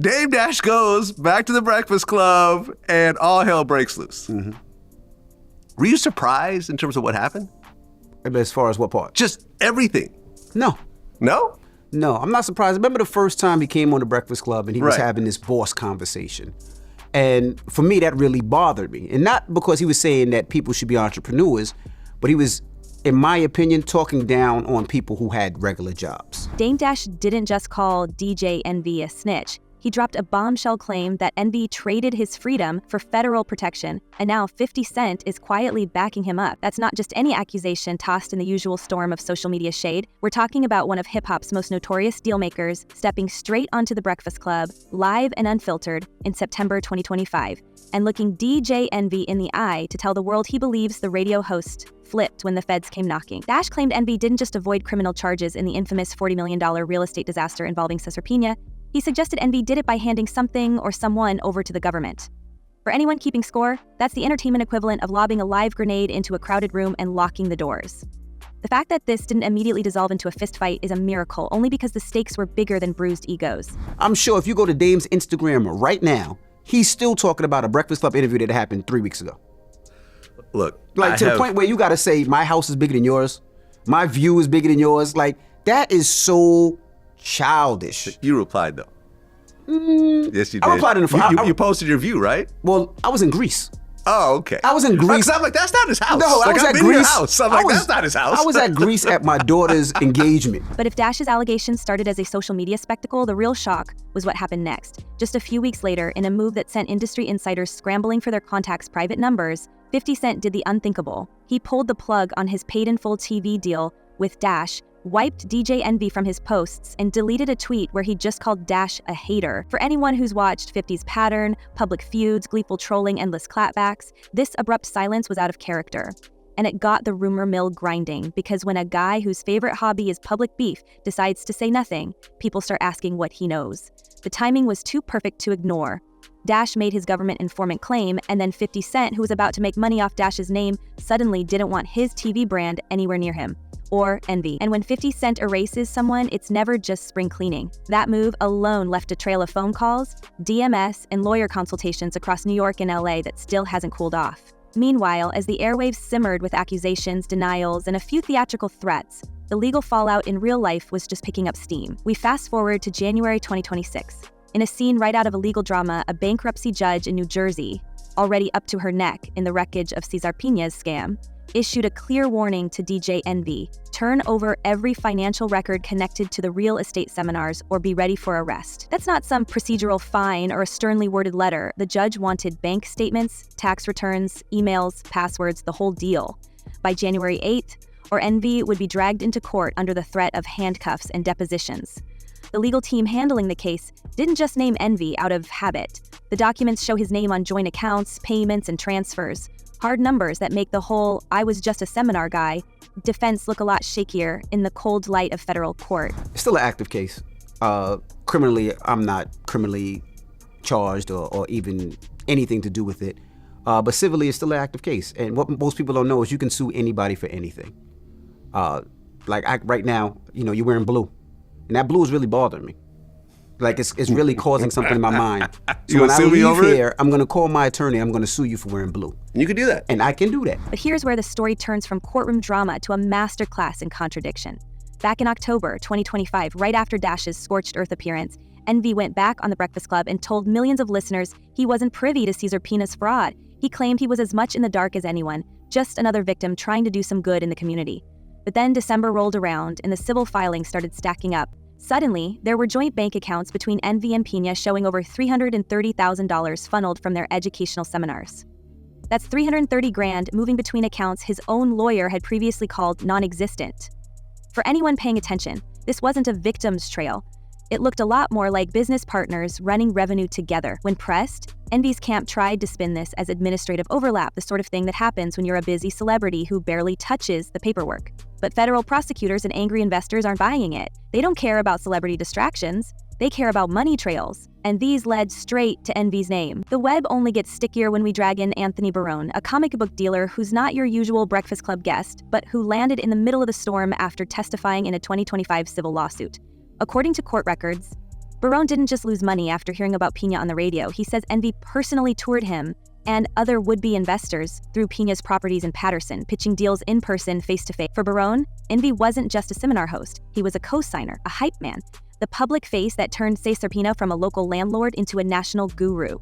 Dame Dash goes back to the Breakfast Club, and all hell breaks loose. Mm-hmm. Were you surprised in terms of what happened? As far as what part? Just everything. No. No? No, I'm not surprised. I remember the first time he came on the Breakfast Club and he was Right. having this boss conversation. And for me, that really bothered me. And not because he was saying that people should be entrepreneurs, but he was, in my opinion, talking down on people who had regular jobs. Dame Dash didn't just call DJ Envy a snitch. He dropped a bombshell claim that Envy traded his freedom for federal protection, and now 50 Cent is quietly backing him up. That's not just any accusation tossed in the usual storm of social media shade. We're talking about one of hip-hop's most notorious dealmakers stepping straight onto the Breakfast Club, live and unfiltered, in September 2025, and looking DJ Envy in the eye to tell the world he believes the radio host flipped when the feds came knocking. Dash claimed Envy didn't just avoid criminal charges in the infamous $40 million real estate disaster involving Cesar Pina. He suggested Envy did it by handing something or someone over to the government. For anyone keeping score, that's the entertainment equivalent of lobbing a live grenade into a crowded room and locking the doors. The fact that this didn't immediately dissolve into a fistfight is a miracle, only because the stakes were bigger than bruised egos. I'm sure if you go to Dame's Instagram right now, he's still talking about a Breakfast Club interview that happened 3 weeks ago. Look, Like, to the point where you gotta say, my house is bigger than yours, my view is bigger than yours. Like, that is so childish. You replied, though. Yes, you did. I replied in the you posted your view, right? Well, I was in Greece. Oh, okay. I was in Greece. Because I'm like, that's not his house. No, I was I've at been to your Greece. house. I'm like, that's not his house. I was at Greece at my daughter's engagement. But if Dash's allegations started as a social media spectacle, the real shock was what happened next. Just a few weeks later, in a move that sent industry insiders scrambling for their contacts' private numbers, 50 Cent did the unthinkable. He pulled the plug on his paid-in-full TV deal with Dash, wiped DJ Envy from his posts, and deleted a tweet where he just called Dash a hater. For anyone who's watched 50's Pattern, public feuds, gleeful trolling, endless clapbacks, this abrupt silence was out of character. And it got the rumor mill grinding, because when a guy whose favorite hobby is public beef decides to say nothing, people start asking what he knows. The timing was too perfect to ignore. Dash made his government informant claim, and then 50 Cent, who was about to make money off Dash's name, suddenly didn't want his TV brand anywhere near him. Or Envy. And when 50 Cent erases someone, it's never just spring cleaning. That move alone left a trail of phone calls, DMS, and lawyer consultations across New York and LA that still hasn't cooled off. Meanwhile, as the airwaves simmered with accusations, denials, and a few theatrical threats, the legal fallout in real life was just picking up steam. We fast forward to January 2026. In a scene right out of a legal drama, a bankruptcy judge in New Jersey, already up to her neck in the wreckage of Cesar Pina's scam, issued a clear warning to DJ Envy: turn over every financial record connected to the real estate seminars or be ready for arrest. That's not some procedural fine or a sternly worded letter. The judge wanted bank statements, tax returns, emails, passwords, the whole deal. By January 8th, or Envy would be dragged into court under the threat of handcuffs and depositions. The legal team handling the case didn't just name Envy out of habit. The documents show his name on joint accounts, payments, and transfers. Hard numbers that make the whole "I was just a seminar guy" defense look a lot shakier in the cold light of federal court. It's still an active case. Criminally, I'm not criminally charged or even anything to do with it. But civilly, it's still an active case. And what most people don't know is you can sue anybody for anything. Right now, you're wearing blue. And that blue is really bothering me. Like, it's really causing something in my mind. So when I leave here, I'm gonna call my attorney, I'm gonna sue you for wearing blue. You can do that. And I can do that. But here's where the story turns from courtroom drama to a masterclass in contradiction. Back in October 2025, right after Dash's Scorched Earth appearance, Envy went back on The Breakfast Club and told millions of listeners he wasn't privy to Cesar Pina's fraud. He claimed he was as much in the dark as anyone, just another victim trying to do some good in the community. But then December rolled around and the civil filings started stacking up. Suddenly, there were joint bank accounts between Envy and Pina showing over $330,000 funneled from their educational seminars. That's $330,000 moving between accounts his own lawyer had previously called non-existent. For anyone paying attention, this wasn't a victim's trail. It looked a lot more like business partners running revenue together. When pressed, Envy's camp tried to spin this as administrative overlap, the sort of thing that happens when you're a busy celebrity who barely touches the paperwork. But federal prosecutors and angry investors aren't buying it. They don't care about celebrity distractions. They care about money trails. And these led straight to Envy's name. The web only gets stickier when we drag in Anthony Barone, a comic book dealer who's not your usual Breakfast Club guest, but who landed in the middle of the storm after testifying in a 2025 civil lawsuit. According to court records, Barone didn't just lose money after hearing about Pina on the radio. He says Envy personally toured him and other would-be investors through Pina's properties in Patterson, pitching deals in person, face-to-face. For Barone, Envy wasn't just a seminar host. He was a co-signer, a hype man, the public face that turned Cesar Pina from a local landlord into a national guru.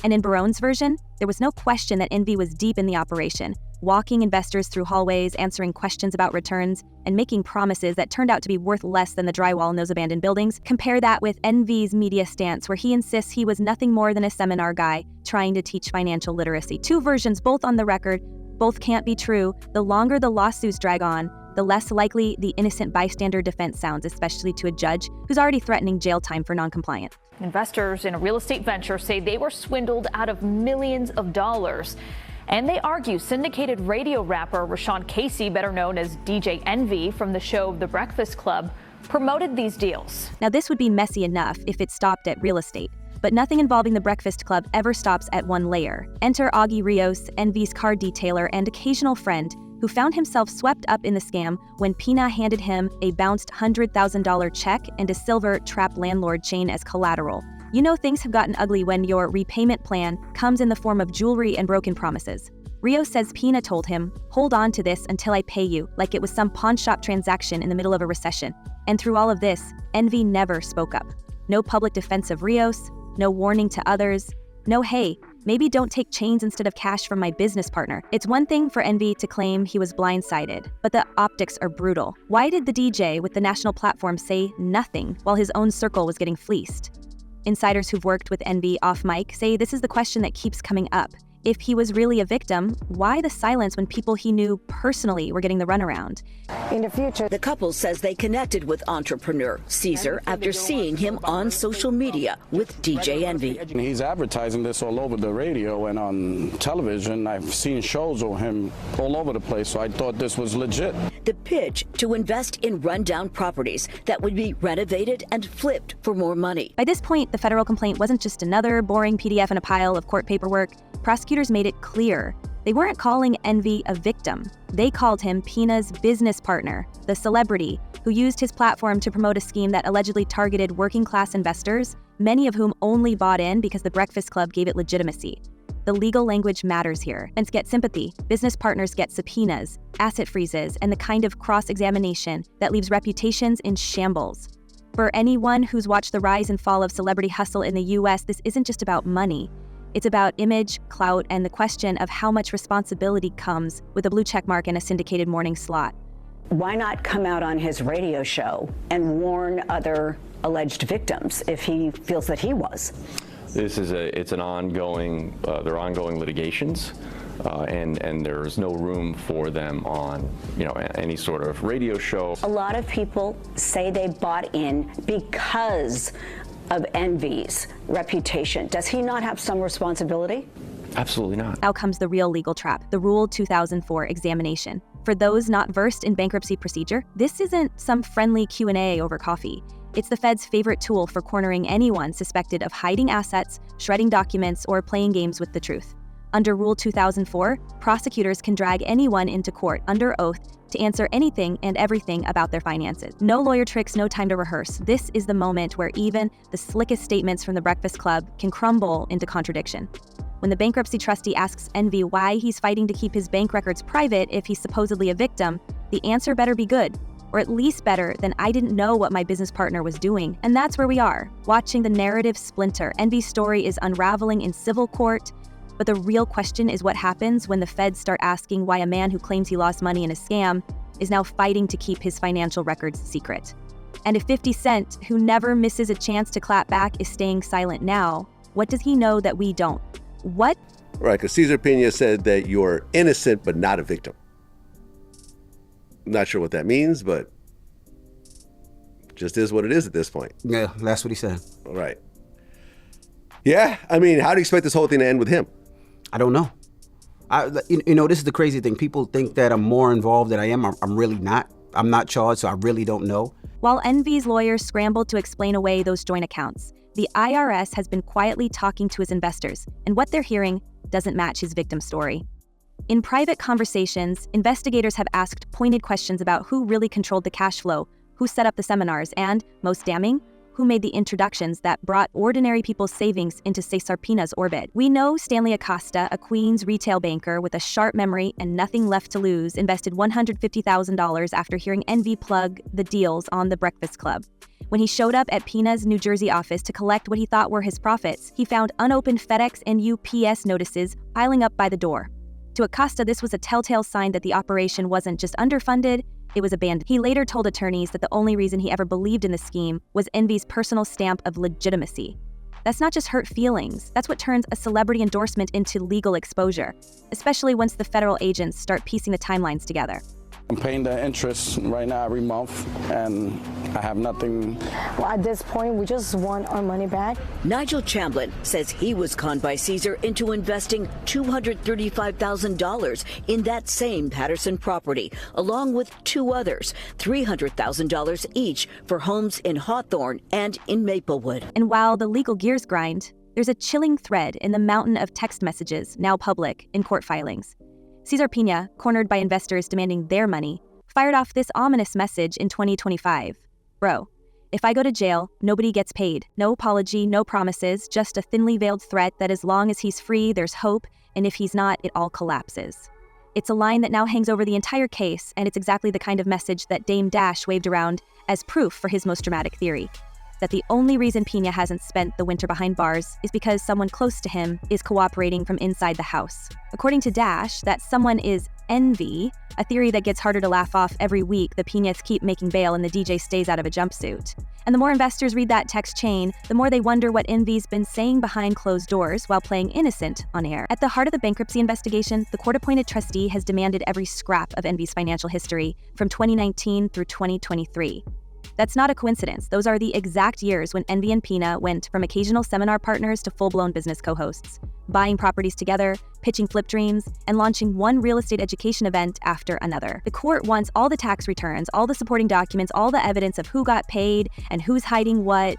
And in Barone's version, there was no question that Envy was deep in the operation, walking investors through hallways, answering questions about returns, and making promises that turned out to be worth less than the drywall in those abandoned buildings. Compare that with Envy's media stance, where he insists he was nothing more than a seminar guy trying to teach financial literacy. Two versions, both on the record, both can't be true. The longer the lawsuits drag on, the less likely the innocent bystander defense sounds, especially to a judge who's already threatening jail time for non-compliance. Investors in a real estate venture say they were swindled out of millions of dollars. And they argue syndicated radio rapper Rashawn Casey, better known as DJ Envy from the show The Breakfast Club, promoted these deals. Now, this would be messy enough if it stopped at real estate, but nothing involving The Breakfast Club ever stops at one layer. Enter Augie Rios, Envy's car detailer and occasional friend, who found himself swept up in the scam when Pina handed him a bounced $100,000 check and a silver trap landlord chain as collateral. You know things have gotten ugly when your repayment plan comes in the form of jewelry and broken promises. Rio says Pina told him, "Hold on to this until I pay you," like it was some pawn shop transaction in the middle of a recession. And through all of this, Envy never spoke up. No public defense of Rios, no warning to others, no hey, maybe don't take chains instead of cash from my business partner. It's one thing for Envy to claim he was blindsided, but the optics are brutal. Why did the DJ with the national platform say nothing while his own circle was getting fleeced? Insiders who've worked with Envy off mic say this is the question that keeps coming up. If he was really a victim, why the silence when people he knew personally were getting the runaround? In the future, the couple says they connected with entrepreneur Cesar after seeing him on social media with DJ Envy. He's advertising this all over the radio and on television. I've seen shows of him all over the place, so I thought this was legit. The pitch to invest in rundown properties that would be renovated and flipped for more money. By this point, the federal complaint wasn't just another boring PDF in a pile of court paperwork. Prosecutors made it clear they weren't calling Envy a victim. They called him Pina's business partner, the celebrity who used his platform to promote a scheme that allegedly targeted working-class investors, many of whom only bought in because the Breakfast Club gave it legitimacy. The legal language matters here. Clients get sympathy, business partners get subpoenas, asset freezes, and the kind of cross-examination that leaves reputations in shambles. For anyone who's watched the rise and fall of celebrity hustle in the US, this isn't just about money. It's about image, clout, and the question of how much responsibility comes with a blue check mark and a syndicated morning slot. why not come out on his radio show and warn other alleged victims if he feels that he was? This is it's an ongoing, they're ongoing litigations, and there's no room for them on, any sort of radio show. A lot of people say they bought in because of Envy's reputation. Does he not have some responsibility? Absolutely not. Now comes the real legal trap, the Rule 2004 examination. For those not versed in bankruptcy procedure, this isn't some friendly Q&A over coffee. It's the Fed's favorite tool for cornering anyone suspected of hiding assets, shredding documents, or playing games with the truth. Under Rule 2004, prosecutors can drag anyone into court under oath to answer anything and everything about their finances. No lawyer tricks, no time to rehearse. This is the moment where even the slickest statements from the Breakfast Club can crumble into contradiction. When the bankruptcy trustee asks Envy why he's fighting to keep his bank records private if he's supposedly a victim, the answer better be good, or at least better than "I didn't know what my business partner was doing." And that's where we are, watching the narrative splinter. Envy's story is unraveling in civil court, but the real question is what happens when the feds start asking why a man who claims he lost money in a scam is now fighting to keep his financial records secret. And if 50 Cent, who never misses a chance to clap back, is staying silent now, what does he know that we don't? What? Right, because Cesar Pina said that you're innocent but not a victim. Not sure what that means, but just is what it is at this point. Yeah, that's what he said. All right. Yeah, I mean, how do you expect this whole thing to end with him? I don't know. This is the crazy thing. People think that I'm more involved than I am. I'm really not. I'm not charged, so I really don't know. While Envy's lawyers scrambled to explain away those joint accounts, the IRS has been quietly talking to his investors, and what they're hearing doesn't match his victim story. In private conversations, investigators have asked pointed questions about who really controlled the cash flow, who set up the seminars, and, most damning, who made the introductions that brought ordinary people's savings into Cesar Pina's orbit. We know Stanley Acosta, a Queens retail banker with a sharp memory and nothing left to lose, invested $150,000 after hearing Envy plug the deals on The Breakfast Club. When he showed up at Pina's New Jersey office to collect what he thought were his profits, he found unopened FedEx and UPS notices piling up by the door. To Acosta, this was a telltale sign that the operation wasn't just underfunded, it was abandoned. He later told attorneys that the only reason he ever believed in the scheme was Envy's personal stamp of legitimacy. That's not just hurt feelings, that's what turns a celebrity endorsement into legal exposure, especially once the federal agents start piecing the timelines together. I'm paying the interest right now every month, and I have nothing. Well, at this point, we just want our money back. Nigel Chamblin says he was conned by Caesar into investing $235,000 in that same Patterson property, along with two others, $300,000 each for homes in Hawthorne and in Maplewood. And while the legal gears grind, there's a chilling thread in the mountain of text messages, now public, in court filings. Cesar Pina, cornered by investors demanding their money, fired off this ominous message in 2025. Bro, if I go to jail, nobody gets paid. No apology, no promises, just a thinly veiled threat that as long as he's free, there's hope, and if he's not, it all collapses. It's a line that now hangs over the entire case, and it's exactly the kind of message that Dame Dash waved around as proof for his most dramatic theory. That the only reason Pina hasn't spent the winter behind bars is because someone close to him is cooperating from inside the house. According to Dash, that someone is Envy, a theory that gets harder to laugh off every week the Pinas keep making bail and the DJ stays out of a jumpsuit. And the more investors read that text chain, the more they wonder what Envy's been saying behind closed doors while playing innocent on air. At the heart of the bankruptcy investigation, the court-appointed trustee has demanded every scrap of Envy's financial history from 2019 through 2023. That's not a coincidence. Those are the exact years when Envy and Pina went from occasional seminar partners to full-blown business co-hosts, buying properties together, pitching flip dreams, and launching one real estate education event after another. The court wants all the tax returns, all the supporting documents, all the evidence of who got paid and who's hiding what.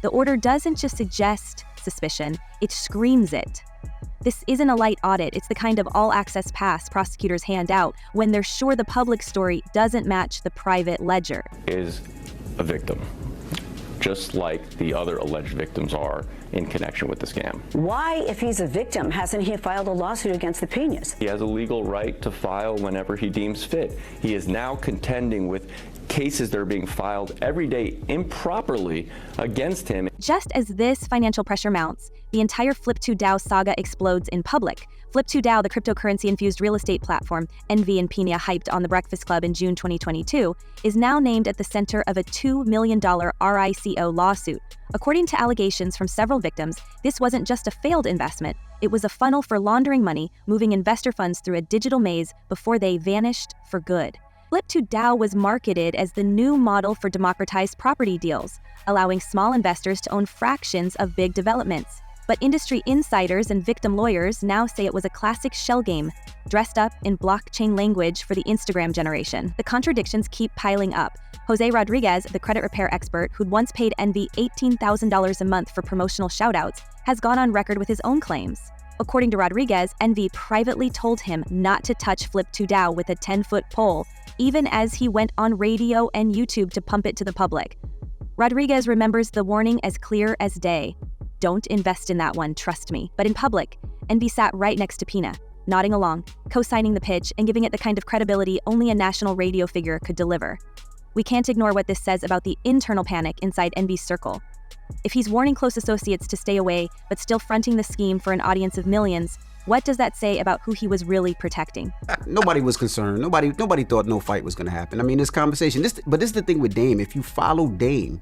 The order doesn't just suggest suspicion, it screams it. This isn't a light audit, it's the kind of all-access pass prosecutors hand out when they're sure the public story doesn't match the private ledger. Is a victim, just like the other alleged victims are in connection with the scam. Why, if he's a victim, hasn't he filed a lawsuit against the Pinas? He has a legal right to file whenever he deems fit. He is now contending with cases that are being filed every day improperly against him. Just as this financial pressure mounts, the entire Flip2DAO saga explodes in public. Flip2DAO, the cryptocurrency-infused real estate platform Envy and Pina hyped on The Breakfast Club in June 2022, is now named at the center of a $2 million RICO lawsuit. According to allegations from several victims, this wasn't just a failed investment, it was a funnel for laundering money, moving investor funds through a digital maze before they vanished for good. Flip2DAO was marketed as the new model for democratized property deals, allowing small investors to own fractions of big developments. But industry insiders and victim lawyers now say it was a classic shell game, dressed up in blockchain language for the Instagram generation. The contradictions keep piling up. Jose Rodriguez, the credit repair expert who'd once paid Envy $18,000 a month for promotional shoutouts, has gone on record with his own claims. According to Rodriguez, Envy privately told him not to touch Flip2DAO with a 10-foot pole, even as he went on radio and YouTube to pump it to the public. Rodriguez remembers the warning as clear as day. Don't invest in that one, trust me. But in public, Envy sat right next to Pina, nodding along, co-signing the pitch and giving it the kind of credibility only a national radio figure could deliver. We can't ignore what this says about the internal panic inside Envy's circle. If he's warning close associates to stay away, but still fronting the scheme for an audience of millions, what does that say about who he was really protecting? Nobody was concerned. Nobody thought no fight was going to happen. I mean, this conversation, but this is the thing with Dame. If you follow Dame,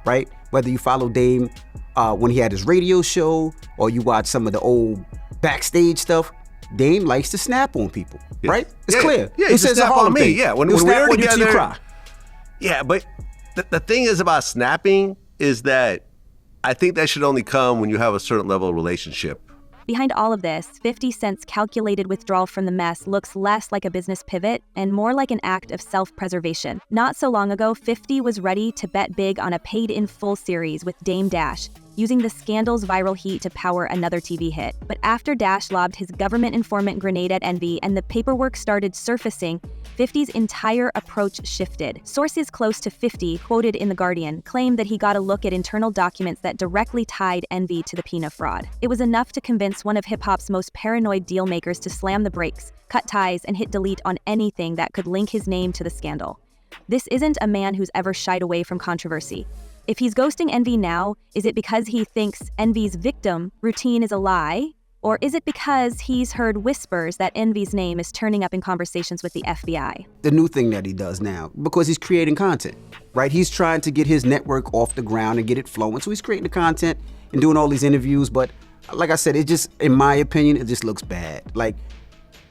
right? Whether you follow Dame when he had his radio show or you watch some of the old backstage stuff, Dame likes to snap on people, right? It's clear. Yeah, he says snap on me. Yeah, when we're together. You cry. Yeah, but the thing is about snapping is that I think that should only come when you have a certain level of relationship. Behind all of this, 50 Cent's calculated withdrawal from the mess looks less like a business pivot and more like an act of self-preservation. Not so long ago, 50 was ready to bet big on a paid-in-full series with Dame Dash, using the scandal's viral heat to power another TV hit. But after Dash lobbed his government informant grenade at Envy and the paperwork started surfacing, 50's entire approach shifted. Sources close to 50, quoted in The Guardian, claimed that he got a look at internal documents that directly tied Envy to the Pina fraud. It was enough to convince one of hip-hop's most paranoid deal-makers to slam the brakes, cut ties, and hit delete on anything that could link his name to the scandal. This isn't a man who's ever shied away from controversy. If he's ghosting Envy now, is it because he thinks Envy's victim routine is a lie? Or is it because he's heard whispers that Envy's name is turning up in conversations with the FBI? The new thing that he does now, because he's creating content, right? He's trying to get his network off the ground and get it flowing. So he's creating the content and doing all these interviews. But like I said, it just, in my opinion, it just looks bad. Like,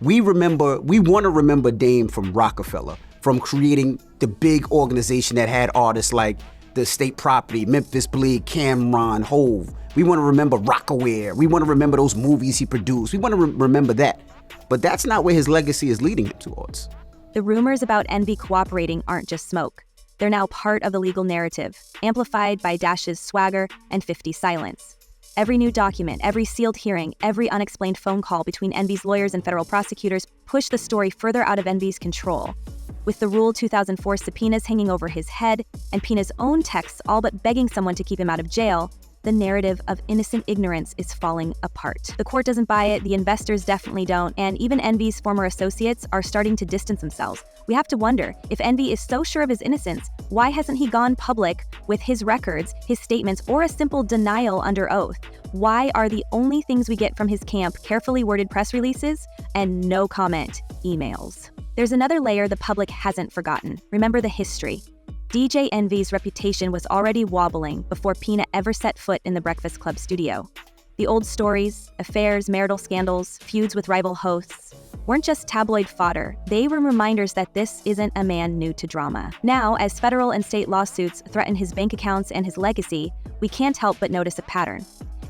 we want to remember Dame from Rockefeller, from creating the big organization that had artists like the State Property, Memphis Bleed, Cameron, Hove. We want to remember Rockaware. We want to remember those movies he produced. We want to remember that. But that's not where his legacy is leading him towards. The rumors about Envy cooperating aren't just smoke. They're now part of the legal narrative, amplified by Dash's swagger and 50's silence. Every new document, every sealed hearing, every unexplained phone call between Envy's lawyers and federal prosecutors push the story further out of Envy's control. With the Rule 2004 subpoenas hanging over his head and Pina's own texts all but begging someone to keep him out of jail, the narrative of innocent ignorance is falling apart. The court doesn't buy it, the investors definitely don't, and even Envy's former associates are starting to distance themselves. We have to wonder, if Envy is so sure of his innocence, why hasn't he gone public with his records, his statements, or a simple denial under oath? Why are the only things we get from his camp carefully worded press releases and no comment emails? There's another layer the public hasn't forgotten. Remember the history. DJ Envy's reputation was already wobbling before Pina ever set foot in the Breakfast Club studio. The old stories, affairs, marital scandals, feuds with rival hosts, weren't just tabloid fodder. They were reminders that this isn't a man new to drama. Now, as federal and state lawsuits threaten his bank accounts and his legacy, we can't help but notice a pattern.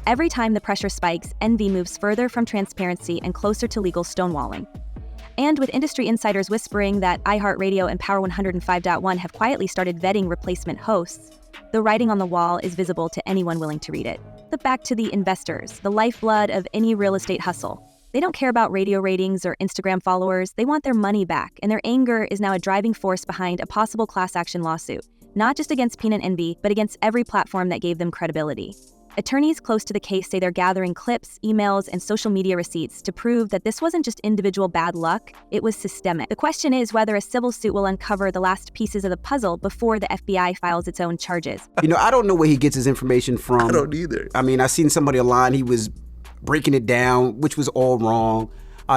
Every time the pressure spikes, Envy moves further from transparency and closer to legal stonewalling. And with industry insiders whispering that iHeartRadio and Power 105.1 have quietly started vetting replacement hosts, the writing on the wall is visible to anyone willing to read it. But back to the investors, the lifeblood of any real estate hustle. They don't care about radio ratings or Instagram followers. They want their money back, and their anger is now a driving force behind a possible class action lawsuit, not just against Pina and Envy, but against every platform that gave them credibility. Attorneys close to the case say they're gathering clips, emails, and social media receipts to prove that this wasn't just individual bad luck, it was systemic. The question is whether a civil suit will uncover the last pieces of the puzzle before the FBI files its own charges. I don't know where he gets his information from. I don't either. I mean, I seen somebody online, he was breaking it down, which was all wrong.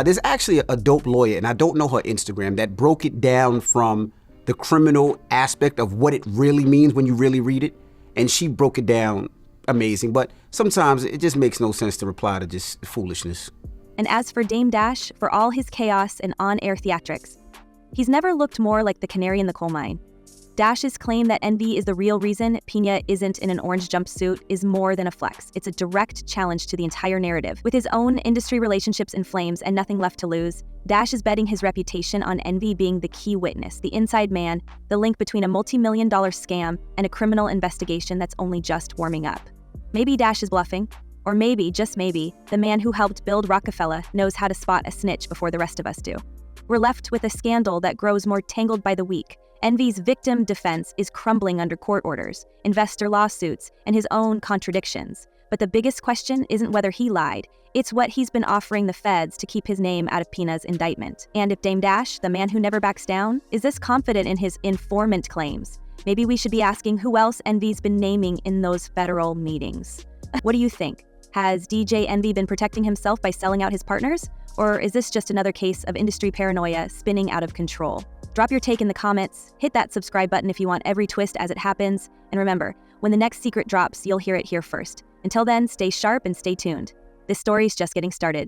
There's actually a dope lawyer, and I don't know her Instagram, that broke it down from the criminal aspect of what it really means when you really read it. And she broke it down amazing, but sometimes it just makes no sense to reply to just foolishness. And as for Dame Dash, for all his chaos and on-air theatrics, he's never looked more like the canary in the coal mine. Dash's claim that Envy is the real reason Pina isn't in an orange jumpsuit is more than a flex. It's a direct challenge to the entire narrative. With his own industry relationships in flames and nothing left to lose, Dash is betting his reputation on Envy being the key witness, the inside man, the link between a multi-million-dollar scam and a criminal investigation that's only just warming up. Maybe Dash is bluffing, or maybe, just maybe, the man who helped build Rockefeller knows how to spot a snitch before the rest of us do. We're left with a scandal that grows more tangled by the week. Envy's victim defense is crumbling under court orders, investor lawsuits, and his own contradictions. But the biggest question isn't whether he lied, it's what he's been offering the feds to keep his name out of Pina's indictment. And if Dame Dash, the man who never backs down, is this confident in his informant claims, maybe we should be asking who else Envy's been naming in those federal meetings. What do you think? Has DJ Envy been protecting himself by selling out his partners? Or is this just another case of industry paranoia spinning out of control? Drop your take in the comments, hit that subscribe button if you want every twist as it happens, and remember, when the next secret drops, you'll hear it here first. Until then, stay sharp and stay tuned. This story's just getting started.